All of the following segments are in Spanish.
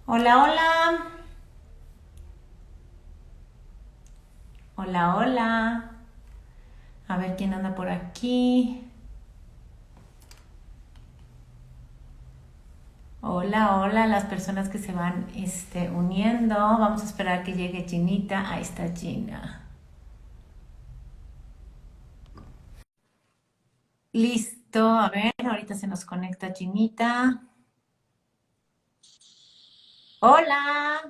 Hola, hola. Hola, hola. A ver quién anda por aquí. Hola, hola, las personas que se van uniendo. Vamos a esperar que llegue Ginita. Ahí está Gina. Listo, a ver, ahorita se nos conecta Ginita. Hola,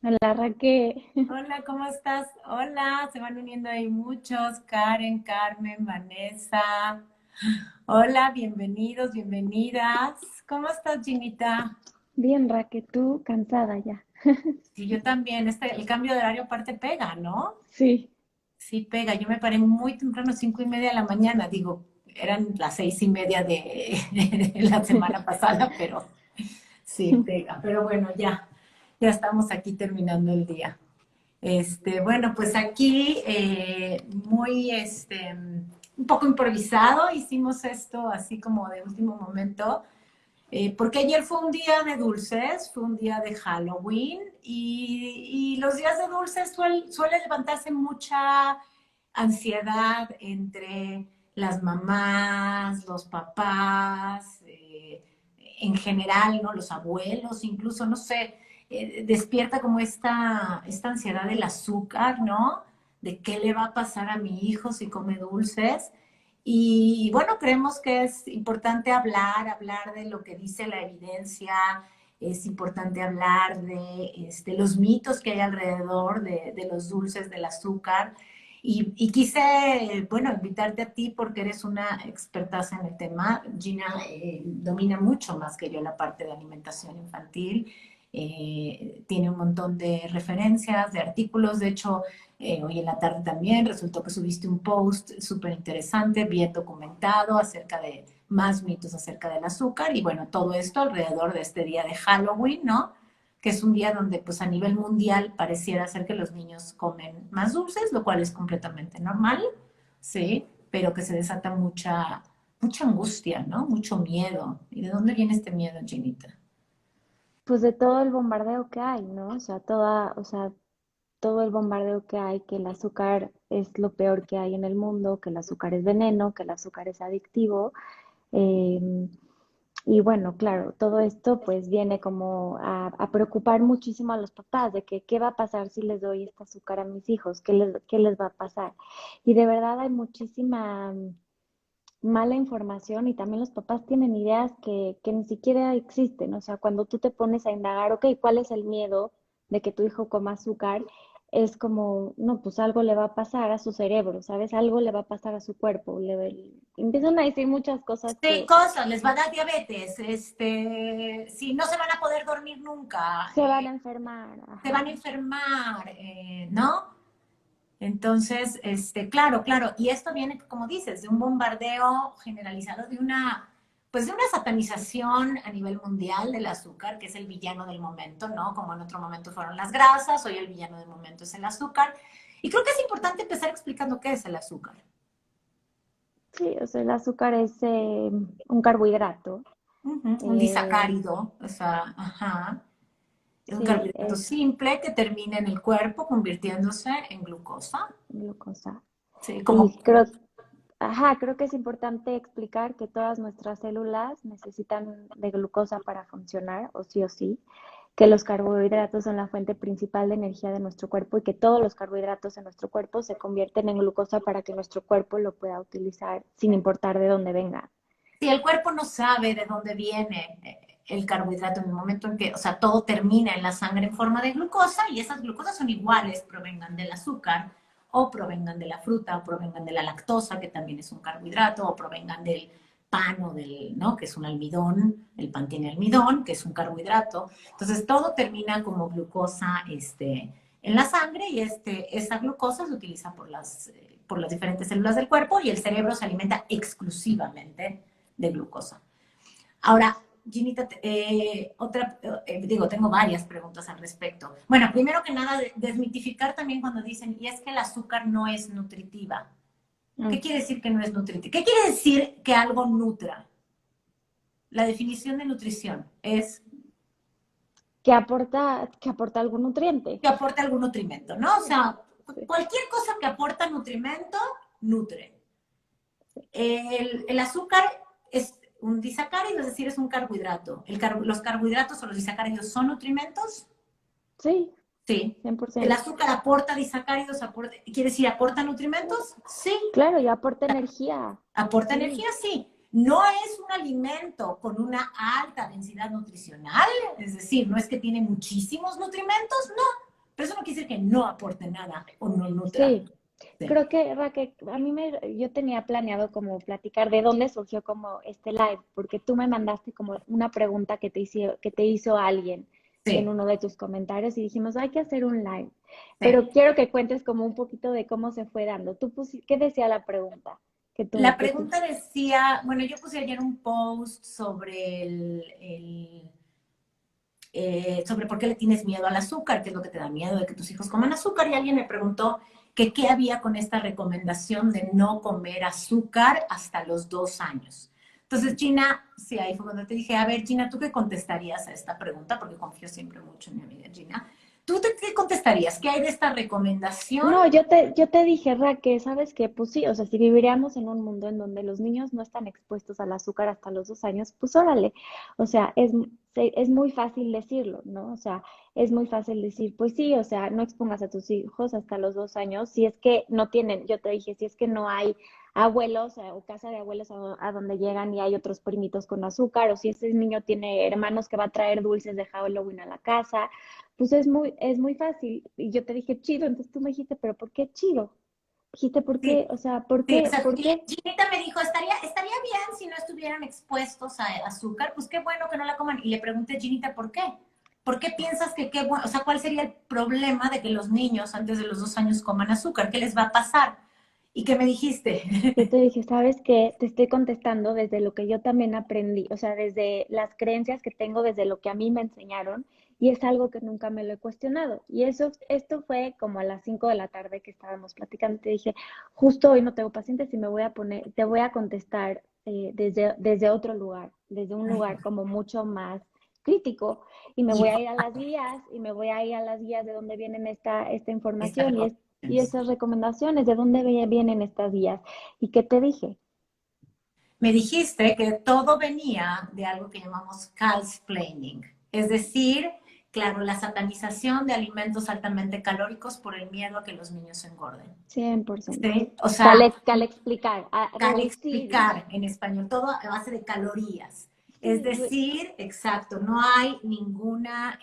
Hola Raquel, hola, ¿cómo estás? Hola, se van uniendo ahí muchos. Karen, Carmen, Vanessa. Hola, bienvenidos, bienvenidas. ¿Cómo estás, Ginita? bien Raquel, tú cansada ya. Sí, yo también. El cambio de horario aparte pega, ¿no? Sí, Sí pega. Yo me paré muy temprano, 5:30 de la mañana. Digo, eran las 6:30 de la semana pasada, pero sí pega. Pero bueno, ya estamos aquí terminando el día. Bueno, pues aquí muy, un poco improvisado. Hicimos esto así como de último momento. Porque ayer fue un día de dulces, fue un día de Halloween y los días de dulces suele levantarse mucha ansiedad entre las mamás, los papás, en general, ¿no? Los abuelos, incluso, no sé, despierta como esta ansiedad del azúcar, ¿no? De qué le va a pasar a mi hijo si come dulces. Y bueno, creemos que es importante hablar de lo que dice la evidencia, es importante hablar de los mitos que hay alrededor de los dulces, del azúcar. Y quise, bueno, invitarte a ti porque eres una expertaza en el tema. Gina domina mucho más que yo la parte de alimentación infantil. Tiene un montón de referencias, de artículos. De hecho, hoy en la tarde también resultó que subiste un post súper interesante, bien documentado, acerca de más mitos acerca del azúcar. Y bueno, todo esto alrededor de este día de Halloween, ¿no? Que es un día donde pues a nivel mundial pareciera ser que los niños comen más dulces, lo cual es completamente normal, ¿sí? Pero que se desata mucha angustia, ¿no? Mucho miedo. ¿Y de dónde viene este miedo, Ginita? pues de todo el bombardeo que hay, ¿no? Todo el bombardeo que hay, que el azúcar es lo peor que hay en el mundo, que el azúcar es veneno, que el azúcar es adictivo. em, y bueno, claro, todo esto pues viene como a preocupar muchísimo a los papás de que qué va a pasar si les doy este azúcar a mis hijos, qué les va a pasar. Y de verdad hay muchísima mala información y también los papás tienen ideas que ni siquiera existen. O sea, cuando tú te pones a indagar, ok, ¿cuál es el miedo de que tu hijo coma azúcar? Es como, no, pues algo le va a pasar a su cerebro, ¿sabes? Algo le va a pasar a su cuerpo. Empiezan a decir muchas cosas Sí, que cosas, les va a dar diabetes, sí, no se van a poder dormir nunca, se van a enfermar. se van a Ajá. enfermar, ¿no? Entonces, claro, claro, y esto viene, como dices, de un bombardeo generalizado, pues de una satanización a nivel mundial del azúcar, que es el villano del momento, ¿no? Como en otro momento fueron las grasas, hoy el villano del momento es el azúcar. Y creo que es importante empezar explicando qué es el azúcar. Sí, o sea, el azúcar es un carbohidrato. Un eh, disacárido, o sea, ajá. Es un sí, carbohidrato es simple que termina en el cuerpo convirtiéndose en glucosa. glucosa. Sí, como, Y creo, ajá, creo que es importante explicar que todas nuestras células necesitan de glucosa para funcionar, o sí, que los carbohidratos son la fuente principal de energía de nuestro cuerpo y que todos los carbohidratos en nuestro cuerpo se convierten en glucosa para que nuestro cuerpo lo pueda utilizar sin importar de dónde venga. si el cuerpo no sabe de dónde viene el carbohidrato en el momento en que, o sea, todo termina en la sangre en forma de glucosa y esas glucosas son iguales, provengan del azúcar o provengan de la fruta o provengan de la lactosa, que también es un carbohidrato, o provengan del pan o del, ¿no? Que es un almidón, el pan tiene almidón, que es un carbohidrato. Entonces, todo termina como glucosa, en la sangre y esa glucosa se utiliza por las diferentes células del cuerpo y el cerebro se alimenta exclusivamente de glucosa. Ahora, Ginita, digo, tengo varias preguntas al respecto. Bueno, primero que nada, desmitificar también cuando dicen, y es que el azúcar no es nutritiva. Mm. ¿Qué quiere decir que no es nutritiva? ¿Qué quiere decir que algo nutra? La definición de nutrición es, que aporta algún nutriente. que aporta algún nutrimento, ¿no? O sea, Sí, cualquier cosa que aporta nutrimento, nutre. El azúcar es un disacárido, es decir, es un carbohidrato. Los carbohidratos o los disacáridos son nutrimentos. sí, Sí. ¿El 100%. azúcar aporta disacáridos? ¿Quiere decir aporta nutrimentos? Sí. Claro, y aporta energía. ¿Aporta Sí, energía? Sí. No es un alimento con una alta densidad nutricional, es decir, no es que tiene muchísimos nutrimentos, no. Pero eso no quiere decir que no aporte nada o no nutra. sí. Sí. Creo que, Raquel, yo tenía planeado como platicar de dónde surgió como este live, porque tú me mandaste como una pregunta que te hizo alguien en Sí. uno de tus comentarios y dijimos, hay que hacer un live. Sí. Pero quiero que cuentes como un poquito de cómo se fue dando. ¿Qué decía la pregunta? La Que tú, pregunta decía, bueno, yo puse ayer un post sobre sobre por qué le tienes miedo al azúcar, qué es lo que te da miedo de que tus hijos coman azúcar, y alguien me preguntó que qué había con esta recomendación de no comer azúcar hasta los 2 años. Entonces, Gina, sí, ahí fue cuando te dije, a ver, Gina, ¿tú qué contestarías a esta pregunta? Porque confío siempre mucho en mi amiga Gina. ¿Qué contestarías? ¿Qué hay de esta recomendación? no, yo te dije, Raquel, ¿sabes qué? Pues sí, o sea, si viviríamos en un mundo en donde los niños no están expuestos al azúcar hasta los 2 años, pues órale. O sea, es muy fácil decirlo, ¿no? O sea, es muy fácil decir, pues sí, o sea, no expongas a tus hijos hasta los 2 años, si es que no tienen, yo te dije, si es que no hay abuelos o casa de abuelos a donde llegan y hay otros primitos con azúcar, o si ese niño tiene hermanos que va a traer dulces de Halloween a la casa, pues es muy fácil. Y yo te dije chido, entonces tú me dijiste, pero ¿por qué chido? Dijiste, ¿por Sí, qué? O sea, ¿por sí, o qué? sea, ¿Por qué? Ginita me dijo, estaría bien si no estuvieran expuestos a azúcar, pues qué bueno que no la coman. Y le pregunté, Ginita, ¿por qué? ¿Por qué piensas que qué bueno? O sea, ¿cuál sería el problema de que los niños antes de los 2 años coman azúcar? ¿Qué les va a pasar? ¿Y qué me dijiste? Yo te dije, ¿sabes qué? Te estoy contestando desde lo que yo también aprendí, o sea, desde las creencias que tengo, desde lo que a mí me enseñaron, y es algo que nunca me lo he cuestionado. Y esto fue como a las 5 de la tarde que estábamos platicando. Te dije, justo hoy no tengo pacientes y te voy a contestar desde otro lugar, desde un lugar como mucho más crítico, y me voy a ir a las guías, y me voy a ir a las guías de dónde vienen esta Esta información y recomendación. esas recomendaciones, de dónde vienen estas guías. ¿Y qué te dije? Me dijiste que todo venía de algo que llamamos calsplaining, es decir, claro, la satanización de alimentos altamente calóricos por el miedo a que los niños engorden. 100%. ¿Sí? O sea, Cal explicar, a cal reducir. explicar en español, todo a base de calorías. Es Sí, decir, exacto, no hay ninguna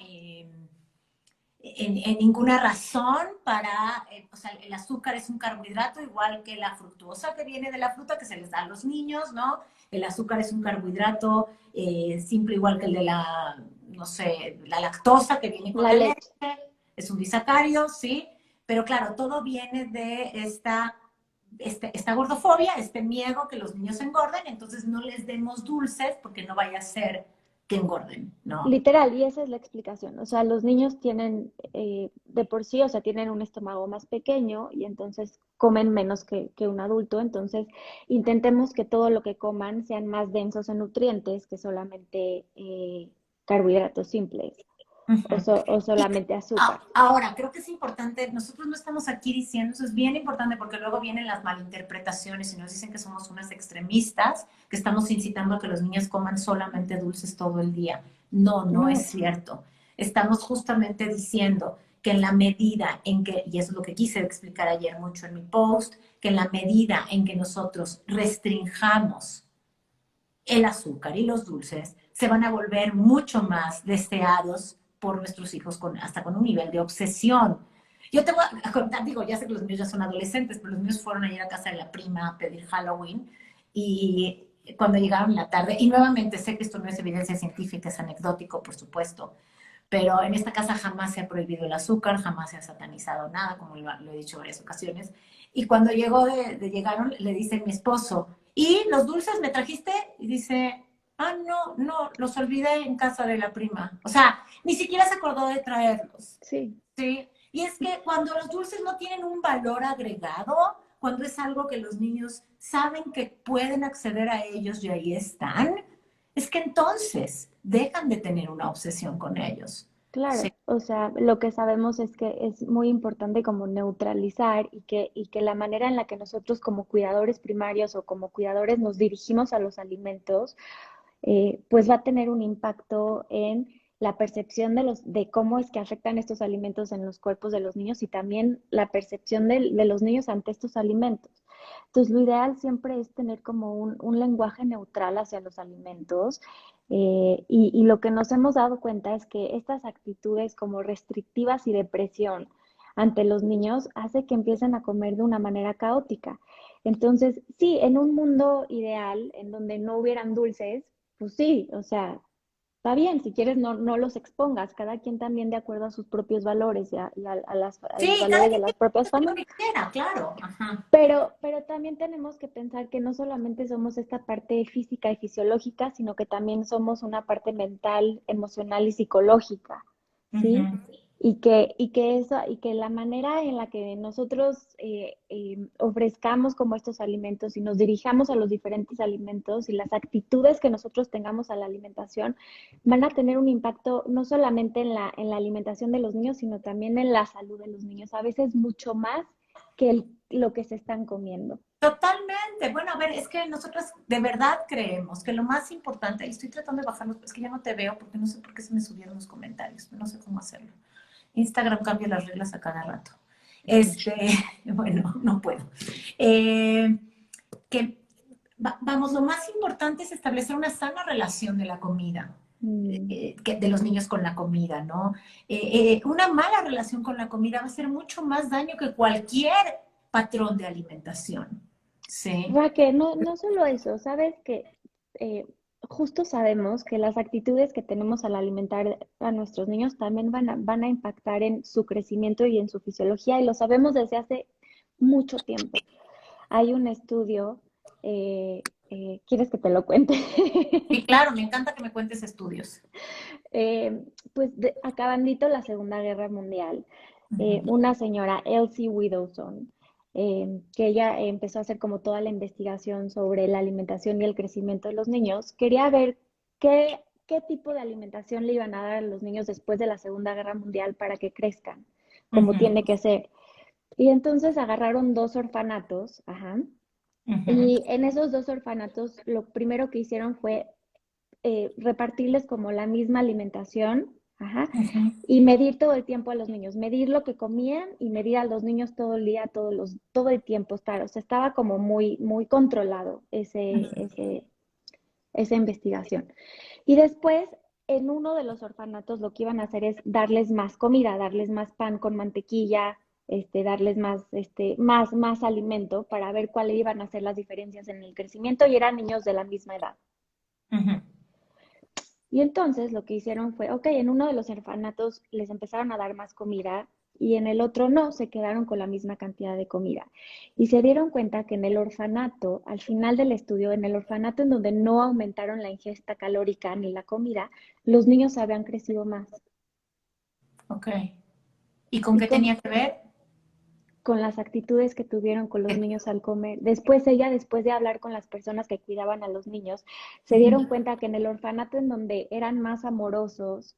razón para, o sea, el azúcar es un carbohidrato igual que la fructuosa que viene de la fruta que se les da a los niños, ¿no? El azúcar es un carbohidrato simple igual que el de la, no sé, la lactosa que viene con la la leche, leche. es un disacárido, ¿sí? Pero claro, todo viene de esta gordofobia, este miedo que los niños engorden, entonces no les demos dulces porque no vaya a ser que engorden, ¿no? Literal, y esa es la explicación. O sea, los niños tienen de por sí, o sea, tienen un estómago más pequeño y entonces comen menos que un adulto. Entonces, intentemos que todo lo que coman sean más densos en nutrientes que solamente carbohidratos simples Uh-huh. o solamente azúcar. Ahora, creo que es importante, nosotros no estamos aquí diciendo, eso es bien importante porque luego vienen las malinterpretaciones y nos dicen que somos unas extremistas, que estamos incitando a que los niños coman solamente dulces todo el día. No, no es No, cierto. Estamos justamente diciendo que en la medida en que, y eso es lo que quise explicar ayer mucho en mi post, que en la medida en que nosotros restringamos el azúcar y los dulces se van a volver mucho más deseados por nuestros hijos hasta con un nivel de obsesión. Yo te voy a contar, digo, ya sé que los míos ya son adolescentes, pero los míos fueron a ir a casa de la prima a pedir Halloween y cuando llegaron en la tarde, y nuevamente sé que esto no es evidencia científica, es anecdótico, por supuesto, pero en esta casa jamás se ha prohibido el azúcar, jamás se ha satanizado nada, como lo he dicho en varias ocasiones. Y cuando llegaron, le dice mi esposo, ¿y los dulces me trajiste? Y dice, no, no, los olvidé en casa de la prima. O sea, ni siquiera se acordó de traerlos, sí. ¿sí? Y es que cuando los dulces no tienen un valor agregado, cuando es algo que los niños saben que pueden acceder a ellos y ahí están, es que entonces dejan de tener una obsesión con ellos. Claro, Sí, o sea, lo que sabemos es que es muy importante como neutralizar y que la manera en la que nosotros como cuidadores primarios o como cuidadores nos dirigimos a los alimentos, pues va a tener un impacto en la percepción de cómo es que afectan estos alimentos en los cuerpos de los niños y también la percepción de los niños ante estos alimentos. Entonces, lo ideal siempre es tener como un lenguaje neutral hacia los alimentos. Y lo que nos hemos dado cuenta es que estas actitudes como restrictivas y de presión ante los niños hace que empiecen a comer de una manera caótica. Entonces, sí, en un mundo ideal, en donde no hubieran dulces, pues sí, o sea, está bien, si quieres no los expongas, cada quien también de acuerdo a sus propios valores a los sí, cada valores de quien las tiene propias lo familias. que quiera, claro. Ajá. Pero también tenemos que pensar que no solamente somos esta parte física y fisiológica, sino que también somos una parte mental, emocional y psicológica, ¿sí? Ujú. Y que la manera en la que nosotros ofrezcamos como estos alimentos y nos dirijamos a los diferentes alimentos y las actitudes que nosotros tengamos a la alimentación van a tener un impacto no solamente en la alimentación de los niños, sino también en la salud de los niños, a veces mucho más que lo que se están comiendo. Totalmente. Bueno, a ver, es que nosotros de verdad creemos que lo más importante, y estoy tratando de bajarlos, es que ya no te veo porque no sé por qué se me subieron los comentarios, no sé cómo hacerlo. Instagram cambia las reglas a cada rato. Este, bueno, no puedo. Eh, que, vamos, lo más importante es establecer una sana relación de la comida, Mm, de los niños con la comida, ¿no? Una mala relación con la comida va a hacer mucho más daño que cualquier patrón de alimentación. Sí. Raquel, no solo eso, sabes que eh, justo sabemos que las actitudes que tenemos al alimentar a nuestros niños también van a impactar en su crecimiento y en su fisiología, y lo sabemos desde hace mucho tiempo. Hay un estudio, ¿quieres que te lo cuente? Sí, claro, me encanta que me cuentes estudios. Acabandito la Segunda Guerra Mundial, Ujú, una señora, Elsie Widowson, que ella empezó a hacer como toda la investigación sobre la alimentación y el crecimiento de los niños, quería ver qué tipo de alimentación le iban a dar a los niños después de la Segunda Guerra Mundial para que crezcan, como ujú, tiene que ser. Y entonces agarraron dos orfanatos, ajá, ujú, y en esos dos orfanatos lo primero que hicieron fue repartirles como la misma alimentación, ajá, ujú, y medir todo el tiempo a los niños, medir lo que comían y medir a los niños todo el día, todo el tiempo estar, o sea, estaba como muy controlado esa investigación. Y después, en uno de los orfanatos, lo que iban a hacer es darles más comida, darles más pan con mantequilla, darles más alimento para ver cuáles iban a ser las diferencias en el crecimiento y eran niños de la misma edad. ujú. Y entonces lo que hicieron fue, ok, en uno de los orfanatos les empezaron a dar más comida y en el otro no, se quedaron con la misma cantidad de comida. Y se dieron cuenta que en el orfanato, al final del estudio, en el orfanato en donde no aumentaron la ingesta calórica ni la comida, los niños habían crecido más. Ok. ¿Y con Y qué tenía que ver? con las actitudes que tuvieron con los niños al comer. Después ella, después de hablar con las personas que cuidaban a los niños, se dieron Ujú. cuenta que en el orfanato en donde eran más amorosos,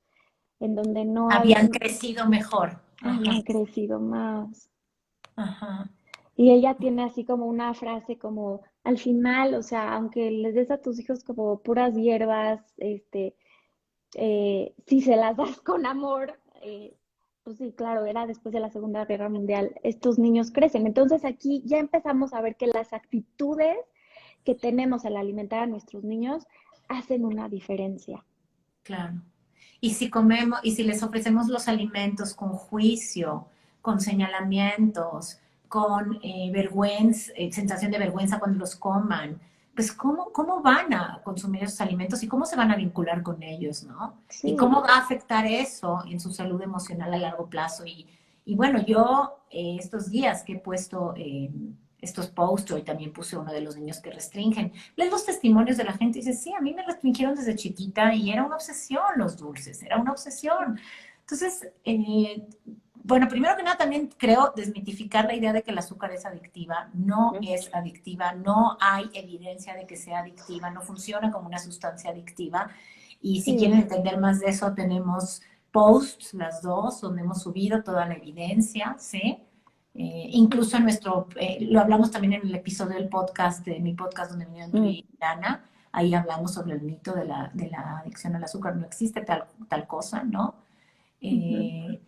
en donde no había, Habían crecido mejor. Ajá, habían crecido más. ajá. Y ella tiene así como una frase como, al final, o sea, aunque les des a tus hijos como puras hierbas, si se las das con amor, pues sí, claro, era después de la Segunda Guerra Mundial, estos niños crecen. Entonces aquí ya empezamos a ver que las actitudes que tenemos al alimentar a nuestros niños hacen una diferencia. Claro. Y si comemos, y si les ofrecemos los alimentos con juicio, con señalamientos, con vergüenza, sensación de vergüenza cuando los coman, pues ¿cómo van a consumir esos alimentos y cómo se van a vincular con ellos, ¿no? Y cómo Sí, va a afectar eso en su salud emocional a largo plazo. Y bueno, yo estos días que he puesto estos posts, hoy también puse uno de los niños que restringen, lees los testimonios de la gente y dices, sí, a mí me restringieron desde chiquita y era una obsesión los dulces, era una obsesión. Entonces, bueno, primero que nada también creo desmitificar la idea de que el azúcar es adictiva. No ujú, es adictiva, no hay evidencia de que sea adictiva, no funciona como una sustancia adictiva. Y si quieren sí, entender más de eso, tenemos posts, las dos, donde hemos subido toda la evidencia, ¿sí? Incluso en lo hablamos también en el episodio del podcast, de mi podcast donde vinieron tú Mm, y Ana, ahí hablamos sobre el mito de la adicción al azúcar, no existe tal cosa, ¿no? ujú. Eh,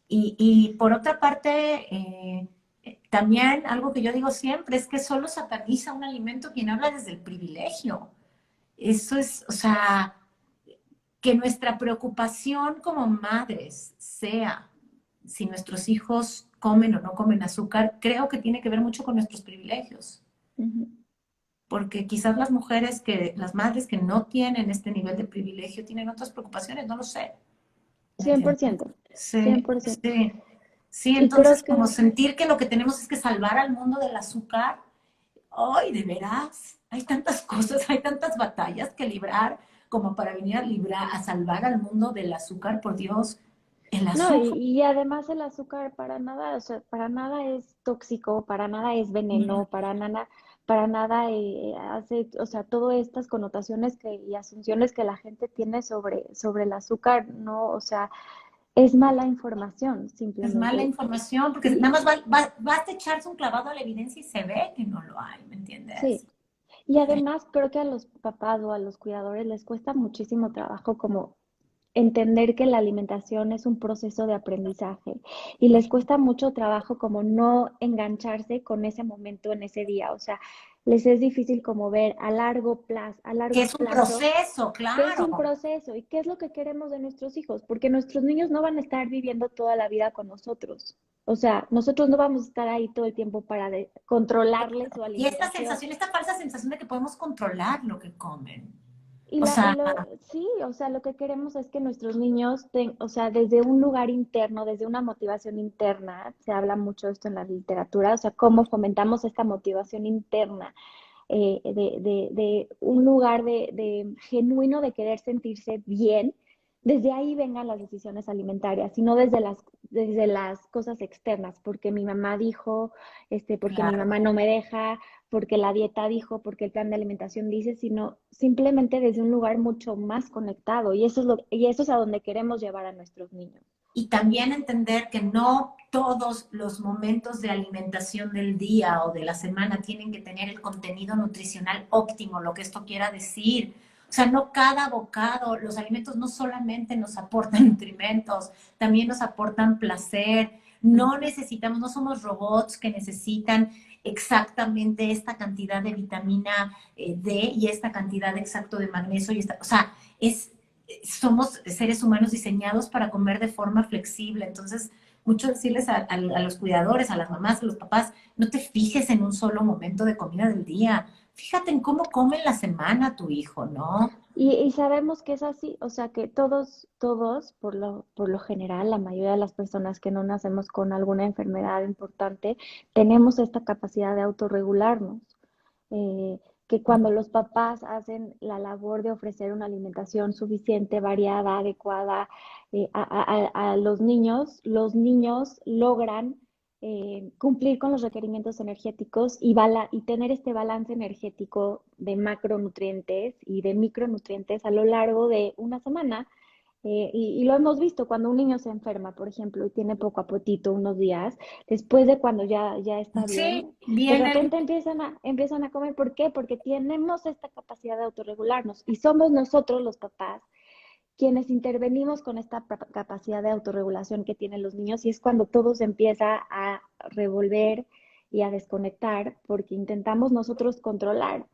y por otra parte, también algo que yo digo siempre es que solo sataniza un alimento quien habla desde el privilegio. Eso es, o sea, que nuestra preocupación como madres sea si nuestros hijos comen o no comen azúcar, creo que tiene que ver mucho con nuestros privilegios. Ujú. Porque quizás las madres que no tienen este nivel de privilegio tienen otras preocupaciones, no lo sé. ¿Me cien por entiendes? ciento, cien Sí, por ciento. sí. Sí, Y creo entonces como que, sentir que lo que tenemos es que salvar al mundo del azúcar. ¡Ay, de veras! Hay tantas cosas, hay tantas batallas que librar como para venir a salvar al mundo del azúcar, por Dios, el no, azúcar. y además el azúcar para nada, o sea, para nada es tóxico, para nada es veneno, para nada hace, o sea, todas estas connotaciones y asunciones que la gente tiene sobre el azúcar, no, o sea, es mala información, Es mala simplemente. información, porque nada Y más basta echarse un clavado a la evidencia y se ve que no lo hay, ¿me entiendes? sí, y Sí. además creo que a los papás o a los cuidadores les cuesta muchísimo trabajo como entender que la alimentación es un proceso de aprendizaje y les cuesta mucho trabajo como no engancharse con ese momento en ese día, o sea, les es difícil como ver a Que largo es un plazo proceso, qué es claro. un proceso y qué es lo que queremos de nuestros hijos, porque nuestros niños no van a estar viviendo toda la vida con nosotros. O sea, nosotros no vamos a estar ahí todo el tiempo para controlarles su Y esta alimentación. sensación, esta falsa sensación de que podemos controlar lo que comen. Y O sea, sí, o sea, lo que queremos es que nuestros niños, o sea, desde un lugar interno, desde una motivación interna, se habla mucho de esto en la literatura, o sea, cómo fomentamos esta motivación interna, de un lugar de genuino de querer sentirse bien, desde ahí vengan las decisiones alimentarias, y no desde las cosas externas, porque mi mamá dijo, porque mi mamá claro. no me deja, porque la dieta dijo, porque el plan de alimentación dice, sino simplemente desde un lugar mucho más conectado. Y eso es a donde queremos llevar a nuestros niños. Y también entender que no todos los momentos de alimentación del día o de la semana tienen que tener el contenido nutricional óptimo, lo que esto quiera decir. O sea, no cada bocado, los alimentos no solamente nos aportan nutrimentos, también nos aportan placer. No necesitamos, no somos robots que necesitan exactamente esta cantidad de vitamina D y esta cantidad exacto de magnesio y o sea, somos seres humanos diseñados para comer de forma flexible. Entonces, mucho decirles a los cuidadores, a las mamás, a los papás, no te fijes en un solo momento de comida del día. Fíjate en cómo come en la semana tu hijo, ¿no? Y sabemos que es así, o sea que todos, por lo general, la mayoría de las personas que no nacemos con alguna enfermedad importante, tenemos esta capacidad de autorregularnos. Que cuando los papás hacen la labor de ofrecer una alimentación suficiente, variada, adecuada a los niños logran cumplir con los requerimientos energéticos y tener este balance energético de macronutrientes y de micronutrientes a lo largo de una semana. Y lo hemos visto cuando un niño se enferma, por ejemplo, y tiene poco apetito unos días, después de cuando ya está Sí, bien, de vienen. repente empiezan a comer. ¿Por qué? Porque tenemos esta capacidad de autorregularnos y somos nosotros los papás quienes intervenimos con esta capacidad de autorregulación que tienen los niños y es cuando todo se empieza a revolver y a desconectar porque intentamos nosotros controlar.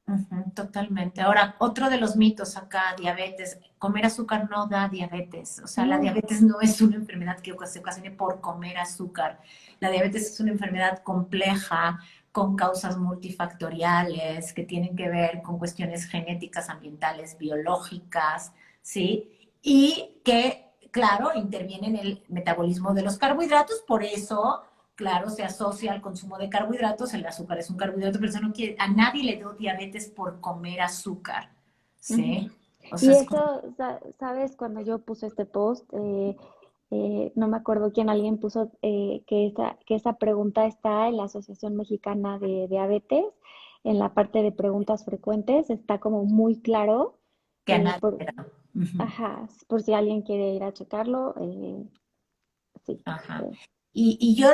Ujú, totalmente. Ahora, otro de los mitos acá, diabetes, comer azúcar no da diabetes. O sea, la No, diabetes no es una enfermedad que se ocasione por comer azúcar. La diabetes es una enfermedad compleja con causas multifactoriales que tienen que ver con cuestiones genéticas, ambientales, biológicas, ¿sí? Y que, claro, interviene en el metabolismo de los carbohidratos, por eso claro, se asocia al consumo de carbohidratos, el azúcar es un carbohidrato, pero eso no quiere, a nadie le dio diabetes por comer azúcar, ujú. ¿sí? O sea, Y es como, eso, sabes, cuando yo puse este post, no me acuerdo quién, alguien puso que esa pregunta está en la Asociación Mexicana de Diabetes, en la parte de preguntas frecuentes, está como muy claro, que a eh, nadie por, le da. Ujú. Ajá, por si alguien quiere ir a checarlo, sí. Ajá. eh, Y yo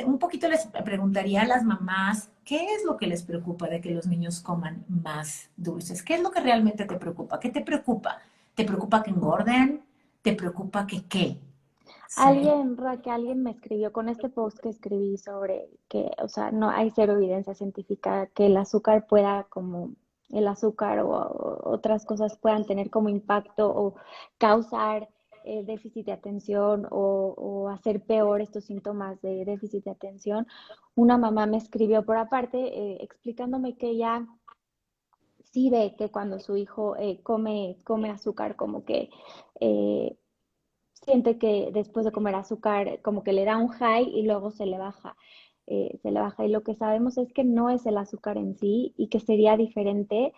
un poquito les preguntaría a las mamás, ¿qué es lo que les preocupa de que los niños coman más dulces? ¿Qué es lo que realmente te preocupa? ¿Qué te preocupa? ¿Te preocupa que engorden? ¿Te preocupa que qué? Sí. Alguien me escribió con este post que escribí sobre que, o sea, no hay cero evidencia científica que el azúcar pueda como el azúcar o otras cosas puedan tener como impacto o causar déficit de atención o hacer peor estos síntomas de déficit de atención. Una mamá me escribió por aparte explicándome que ella sí ve que cuando su hijo come azúcar como que eh, siente que después de comer azúcar como que le da un high y luego se le baja. Y lo que sabemos es que no es el azúcar en sí y que sería diferente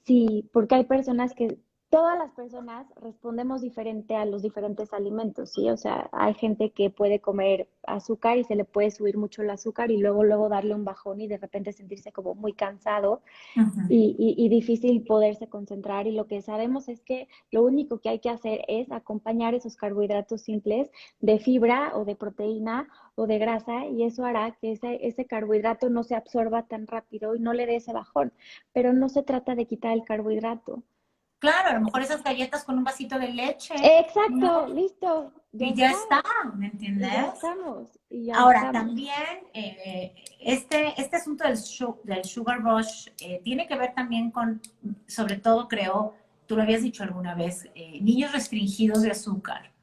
sí, porque hay personas que, todas las personas respondemos diferente a los diferentes alimentos, ¿sí? O sea, hay gente que puede comer azúcar y se le puede subir mucho el azúcar y luego darle un bajón y de repente sentirse como muy cansado Ujú. y difícil poderse concentrar. Y lo que sabemos es que lo único que hay que hacer es acompañar esos carbohidratos simples de fibra o de proteína o de grasa y eso hará que ese carbohidrato no se absorba tan rápido y no le dé ese bajón. Pero no se trata de quitar el carbohidrato. Claro, a lo mejor esas galletas con un vasito de leche, Exacto, ¿no? listo, ya Y ya está. está, ¿me Y ya entiendes? estamos, y ya Ahora, estamos. también este asunto del sugar rush tiene que ver también con, sobre todo creo, tú lo habías dicho alguna vez, niños restringidos de azúcar,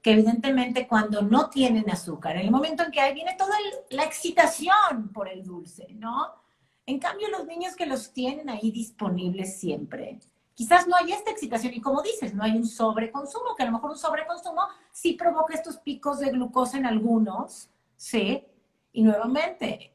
que evidentemente cuando no tienen azúcar, en el momento en que ahí viene toda la excitación por el dulce, ¿no? En cambio, los niños que los tienen ahí disponibles siempre, quizás no hay esta excitación y como dices, no hay un sobreconsumo, que a lo mejor un sobreconsumo sí provoca estos picos de glucosa en algunos, ¿sí? Y nuevamente,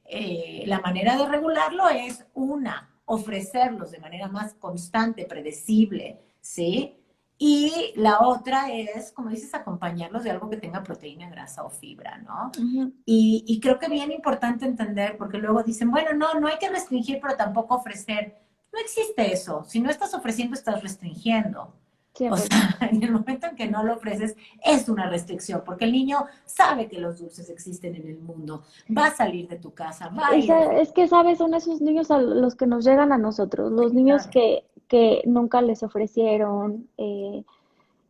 la manera de regularlo es una, ofrecerlos de manera más constante, predecible, ¿sí? Y la otra es, como dices, acompañarlos de algo que tenga proteína, grasa o fibra, ¿no? Ujú, Y creo que bien importante entender, porque luego dicen, bueno, no hay que restringir, pero tampoco ofrecer. No existe eso. Si no estás ofreciendo, estás restringiendo. O sea, 100%. en el momento en que no lo ofreces, es una restricción, porque el niño sabe que los dulces existen en el mundo, va a salir de tu casa, va a ir a... Es que, ¿sabes? Son esos niños a los que nos llegan a nosotros, los niños Claro. que nunca les ofrecieron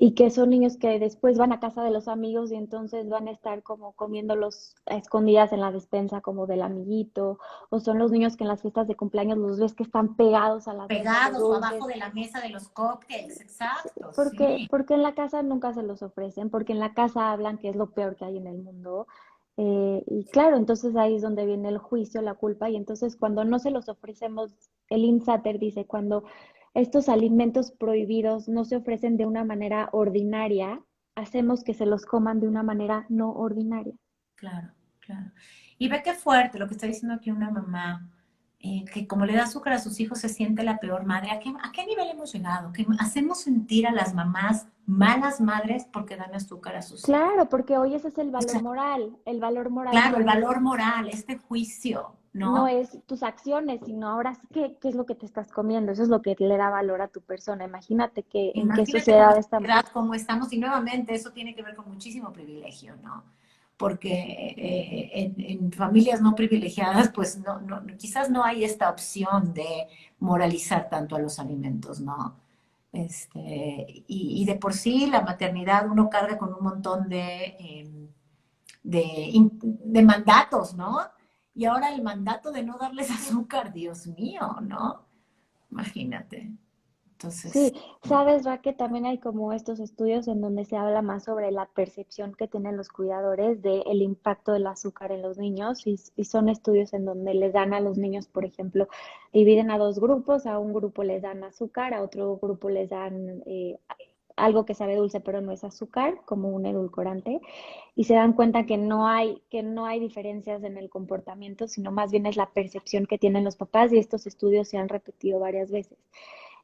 y que son niños que después van a casa de los amigos y entonces van a estar como comiéndolos a escondidas en la despensa como del amiguito, o son los niños que en las fiestas de cumpleaños los ves que están pegados a las mesas de Pegados o dulces, abajo de la mesa de los cupcakes, exacto, sí. porque en la casa nunca se los ofrecen, porque en la casa hablan que es lo peor que hay en el mundo. Y claro, entonces ahí es donde viene el juicio, la culpa, y entonces cuando no se los ofrecemos, el INSATER dice, cuando estos alimentos prohibidos no se ofrecen de una manera ordinaria, hacemos que se los coman de una manera no ordinaria. Claro, claro. Y ve qué fuerte lo que está diciendo aquí una mamá, que como le da azúcar a sus hijos se siente la peor madre. A qué nivel hemos llegado? Que hacemos sentir a las mamás malas madres porque dan azúcar a sus hijos. Claro, porque hoy ese es O sea, el valor moral claro, el valor moral, este juicio, no ¿no? es tus acciones, sino ahora sí qué es lo que te estás comiendo. Eso es lo que le da valor a tu persona. Imagínate que en qué Imagínate como sociedad estamos. sociedad, cómo estamos, y nuevamente eso tiene que ver con muchísimo privilegio, ¿no? Porque en familias no privilegiadas, pues quizás no hay esta opción de moralizar tanto a los alimentos, ¿no? Y de por sí la maternidad uno carga con un montón de mandatos, ¿no? Y ahora el mandato de no darles azúcar, Dios mío, ¿no? Imagínate. Entonces, Sí, sabes, Raque, también hay como estos estudios en donde se habla más sobre la percepción que tienen los cuidadores del impacto del azúcar en los niños y son estudios en donde les dan a los niños, por ejemplo, dividen a dos grupos, a un grupo les dan azúcar, a otro grupo les dan algo que sabe dulce pero no es azúcar, como un edulcorante, y se dan cuenta que no hay diferencias en el comportamiento, sino más bien es la percepción que tienen los papás y estos estudios se han repetido varias veces.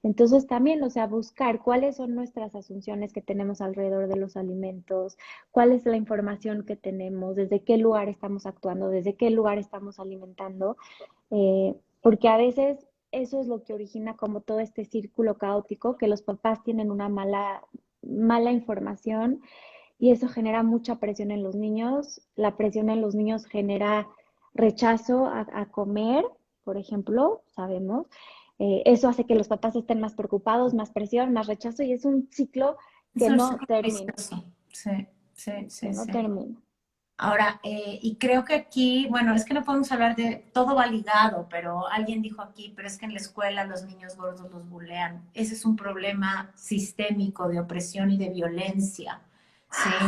Entonces también, o sea, buscar cuáles son nuestras asunciones que tenemos alrededor de los alimentos, cuál es la información que tenemos, desde qué lugar estamos actuando, desde qué lugar estamos alimentando, porque a veces eso es lo que origina como todo este círculo caótico, que los papás tienen una mala mala información y eso genera mucha presión en los niños. La presión en los niños genera rechazo a comer, por ejemplo, sabemos. Eso hace que los papás estén más preocupados, más presión, más rechazo y es un ciclo Es que un no círculo termina, vicioso. Sí, sí, que sí, no sí. termina. Ahora, y creo que aquí, bueno, es que no podemos hablar de, todo va ligado, pero alguien dijo aquí, pero es que en la escuela los niños gordos los bulean. Ese es un problema sistémico de opresión y de violencia, ¿sí?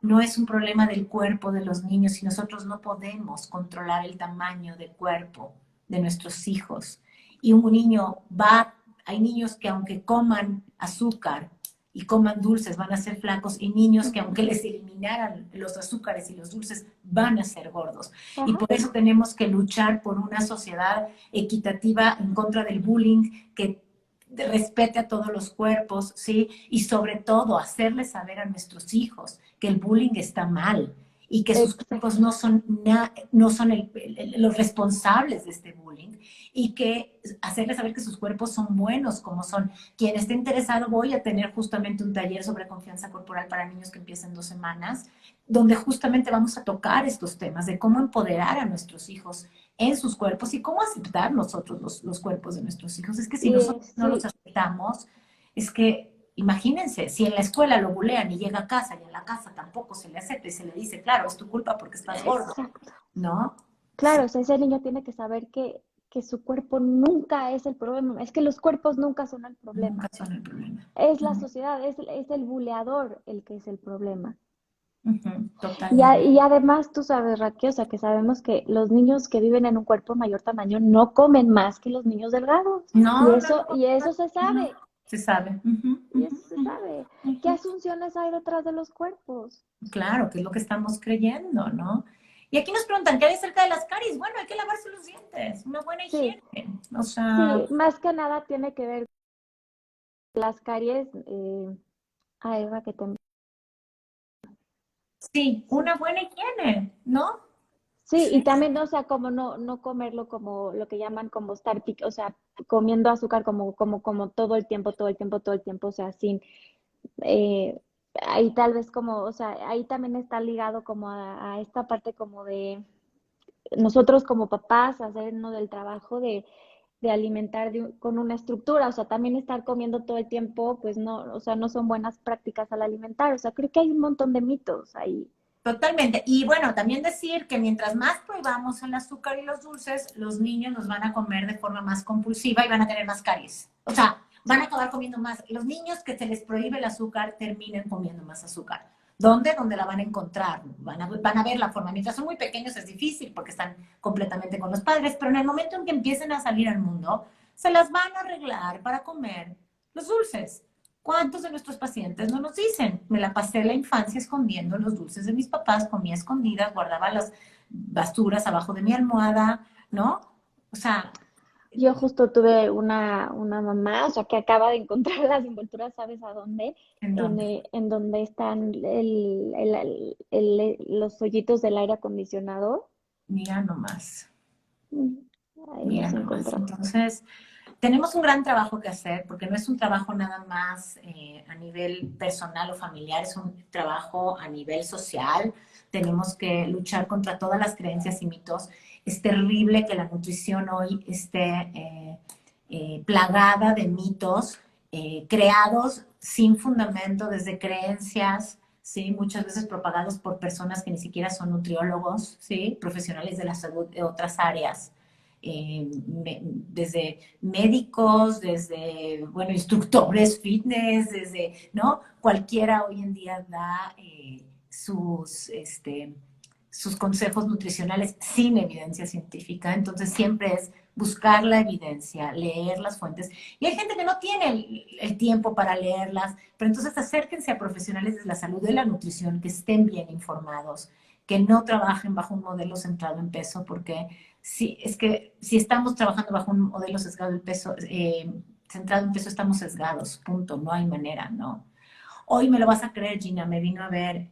No es un problema del cuerpo de los niños y nosotros no podemos controlar el tamaño de cuerpo de nuestros hijos. Y un niño va, hay niños que aunque coman azúcar, y coman dulces, van a ser flacos, y niños que aunque les eliminaran los azúcares y los dulces, van a ser gordos. Y Ajá, por eso tenemos que luchar por una sociedad equitativa en contra del bullying, que respete a todos los cuerpos, ¿sí? Y sobre todo hacerles saber a nuestros hijos que el bullying está mal y que sus cuerpos exacto. no son, no son los responsables de este bullying y que hacerles saber que sus cuerpos son buenos como son. Quien esté interesado, voy a tener justamente un taller sobre confianza corporal para niños que empieza en 2 semanas, donde justamente vamos a tocar estos temas de cómo empoderar a nuestros hijos en sus cuerpos y cómo aceptar nosotros los cuerpos de nuestros hijos. Es que si nosotros no los Sí, aceptamos, es que imagínense, si en la escuela lo bulean y llega a casa y en la casa tampoco se le acepta y se le dice, claro, es tu culpa porque estás gordo, exacto. ¿no? Sí, Claro, o sea, ese niño tiene que saber que su cuerpo nunca es el problema. Es que los cuerpos nunca son el nunca problema. son el problema. Es la sociedad, es el buleador el que es el problema. Totalmente. Y además, tú sabes, Raquel, o sea, que sabemos que los niños que viven en un cuerpo mayor tamaño no comen más que los niños delgados. No, no, Y eso se no, sabe. se sabe. Y eso se sabe. ¿Qué asunciones hay detrás de los cuerpos? Claro, que es lo que estamos creyendo, ¿no? Y aquí nos preguntan, ¿qué hay acerca de las caries? Bueno, hay que lavarse los dientes, una buena Sí, higiene. O sea, sí, más que nada tiene que ver con las caries. Ay, Raquel, sí, sí. una buena higiene, ¿no? Sí, Sí, y también, o sea, como no comerlo como lo que llaman como o sea, comiendo azúcar como todo el tiempo, todo el tiempo, todo el tiempo, o sea, sin, ahí tal vez como, o sea, ahí también está ligado como a esta parte como de nosotros como papás hacernos del trabajo de alimentar con una estructura, o sea, también estar comiendo todo el tiempo, pues no, o sea, no son buenas prácticas al alimentar, o sea, creo que hay un montón de mitos ahí. totalmente. Y bueno, también decir que mientras más prohibamos el azúcar y los dulces, los niños los van a comer de forma más compulsiva y van a tener más caries. O sea, van a acabar comiendo más. Los niños que se les prohíbe el azúcar terminan comiendo más azúcar. ¿Dónde? Donde la van a encontrar. Van a ver la forma. Mientras son muy pequeños es difícil porque están completamente con los padres, pero en el momento en que empiecen a salir al mundo, se las van a arreglar para comer los dulces. ¿Cuántos de nuestros pacientes no nos dicen? Me la pasé la infancia escondiendo los dulces de mis papás, comía escondidas, guardaba las basuras abajo de mi almohada, ¿no? O sea, Yo justo tuve una mamá, o sea, que acaba de encontrar las envolturas, ¿sabes a dónde? ¿en dónde? En donde están los hoyitos del aire acondicionado. Mira nomás, Mm, ahí mira los nomás. encontró. Entonces, tenemos un gran trabajo que hacer porque no es un trabajo nada más a nivel personal o familiar, es un trabajo a nivel social. Tenemos que luchar contra todas las creencias y mitos. Es terrible que la nutrición hoy esté plagada de mitos creados sin fundamento desde creencias. ¿Sí? Muchas veces propagados por personas que ni siquiera son nutriólogos, ¿sí? Profesionales de la salud de otras áreas desde médicos, desde, bueno, instructores fitness, desde, ¿no? Cualquiera hoy en día da sus consejos nutricionales sin evidencia científica. Entonces siempre es buscar la evidencia, leer las fuentes. Y hay gente que no tiene el tiempo para leerlas, pero entonces acérquense a profesionales de la salud, de la nutrición, que estén bien informados, que no trabajen bajo un modelo centrado en peso, porque sí, es que si estamos trabajando bajo un modelo sesgado del peso, centrado en peso, estamos sesgados, punto, no hay manera, ¿no? Hoy me lo vas a creer, Gina, me vino a ver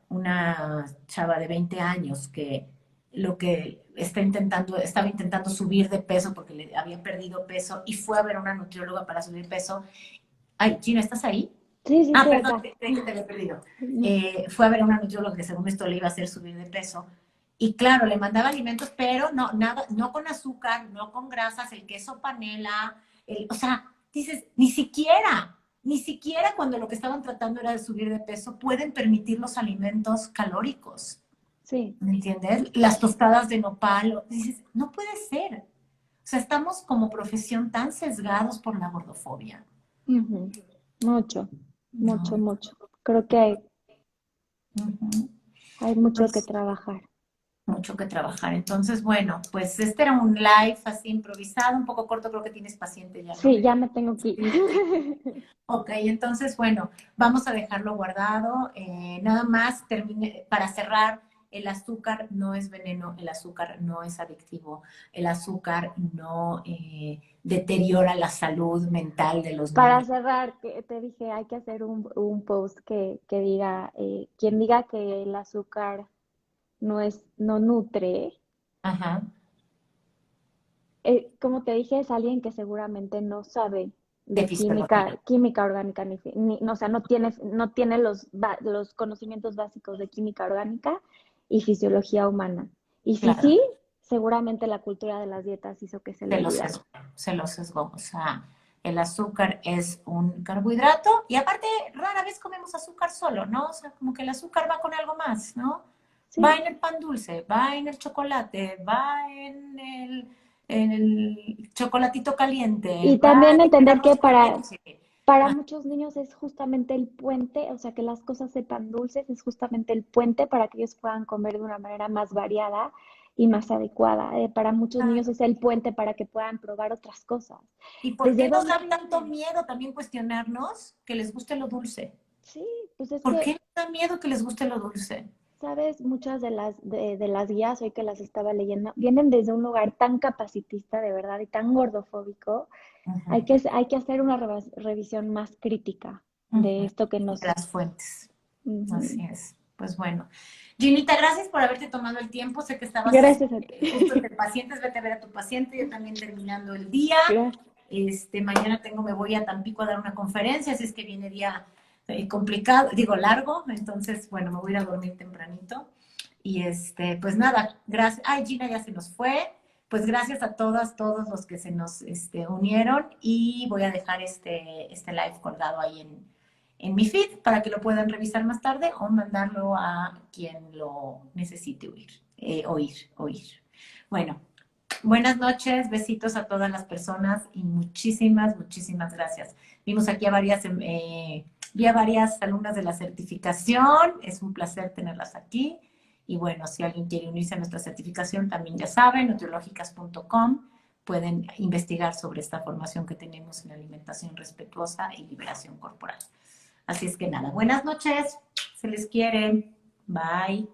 una chava de 20 años que lo que estaba intentando subir de peso porque le había perdido peso y fue a ver a una nutrióloga para subir peso Ay, Gina, ¿estás ahí? Sí, sí, Ah, estoy perdón, acá. creí que te había perdido. Fue a ver a una nutrióloga que según esto le iba a hacer subir de peso. Y claro, le mandaba alimentos, pero no, nada, no con azúcar, no con grasas, el queso panela, o sea, dices, ni siquiera cuando lo que estaban tratando era de subir de peso, pueden permitir los alimentos calóricos. Sí. ¿Me entiendes? Las tostadas de nopal, dices, no puede ser. O sea, estamos como profesión tan sesgados por la gordofobia. Ujú. Mucho, mucho, No. mucho. Creo que Ujú. hay mucho que Pues trabajar. mucho que trabajar. Entonces, bueno, pues este era un live así improvisado, un poco corto, creo que tienes paciente ya, ¿no? Sí, ya me tengo que ir. Ok, entonces, bueno, vamos a dejarlo guardado. Nada más para cerrar, el azúcar no es veneno, el azúcar no es adictivo, el azúcar no deteriora la salud mental de los Para niños. cerrar, que te dije, hay que hacer un post que diga, quien diga que el azúcar no nutre, Ajá, como te dije, es alguien que seguramente no sabe de de fisiología. química orgánica, o sea, no tiene los conocimientos básicos de química orgánica y fisiología humana. Y si Claro, sí, seguramente la cultura de las dietas hizo que se le se lo olvidara. sesgó, se lo sesgó. O sea, el azúcar es un carbohidrato y aparte rara vez comemos azúcar solo, ¿no? O sea, como que el azúcar va con algo más, ¿no? Va Sí, en el pan dulce, va en el chocolate, va en el chocolatito caliente, y va también en el entender que arroz con para, leche. para Ah, muchos niños es justamente el puente, o sea, que las cosas sepan dulces, es justamente el puente para que ellos puedan comer de una manera más variada y más adecuada. Para muchos niños es el puente para que puedan probar otras cosas. ¿y por ¿Desde qué nos dónde da tanto viene? miedo también cuestionarnos que les guste lo dulce? Sí, pues es ¿Por que, qué nos da miedo que les guste lo dulce? sabes, muchas de las guías hoy que las estaba leyendo vienen desde un lugar tan capacitista de verdad y tan gordofóbico. Hay Ujú, que, hay que hacer una revisión más crítica de ujú. esto que De nos... las fuentes. Así Ujú. es. Pues bueno. Ginita, gracias por haberte tomado el tiempo. Sé que estabas Gracias a ti. justo entre pacientes, vete a ver a tu paciente, yo también terminando el día. Gracias. Mañana me voy a Tampico a dar una conferencia, así es que viene día complicado, digo largo, entonces, bueno, me voy a ir a dormir tempranito. Y pues nada, gracias. Ay, Gina ya se nos fue. Pues gracias a todas, todos los que se nos unieron y voy a dejar este live colgado ahí en mi feed para que lo puedan revisar más tarde o mandarlo a quien lo necesite oír. Bueno, buenas noches, besitos a todas las personas y muchísimas, muchísimas gracias. Vimos aquí vi a varias alumnas de la certificación, es un placer tenerlas aquí. Y bueno, si alguien quiere unirse a nuestra certificación, también ya saben, nutriológicas.com, pueden investigar sobre esta formación que tenemos en alimentación respetuosa y liberación corporal. Así es que nada, buenas noches, se les quiere, bye.